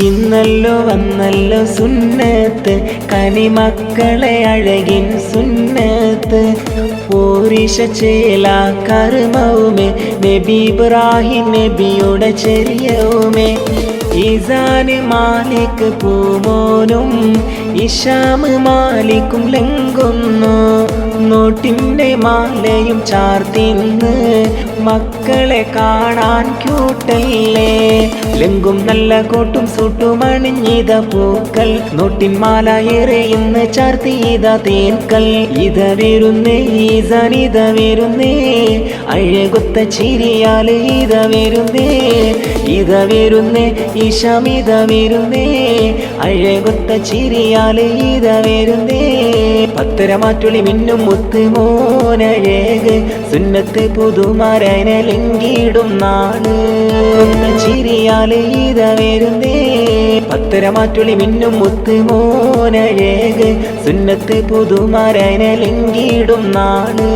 ഇന്നല്ലോ വന്നല്ലോ സുന്നത്ത് കനിമക്കളെ അഴകിൻ സുന്നത്ത് പോരിശ ചേല കർമ്മവുമേ നബി ഇബ്രാഹിം നബിയുടെ ചെറിയവുമേ ഈസാന് മാലിക് പൂമോനും ഇഷാമ് മാലിക്കും ലംഘുന്നു നോട്ടിൻ്റെ മാലയും ചാർത്തിന്ന് മക്കളെ കാണാൻ ക്യൂട്ടല്ലേ ലംഘും നല്ല കോട്ടും സൂട്ടും അണിഞ്ഞിത പൂക്കൾ നോട്ടിൻ മാല എറിയുന്ന് ചാർത്തിയത തേൻകൽ ഇത വരുന്നേ ഈസാൻ ഇത വരുന്നേ അഴകൊത്ത ചിരിയാല് ഇത വരുന്നേ ഇത വരുന്നേ ഇഷാം ഇത വരുന്നേ അഴകൊത്ത ചിരിയാല് ഇത വരുന്നേ പത്തരമാറ്റുളി മിന്നും മുത്ത് മോനഴക് സുന്നത്ത് പുതുമരനെ ലംഘിടും നാള് ചിരിയാല് ഇത വരുന്നേ പത്തരമാറ്റുളി മിന്നും മുത്ത് മോനഴക് സുന്നത്ത് പുതുമരനെ ലംഘിടും നാള്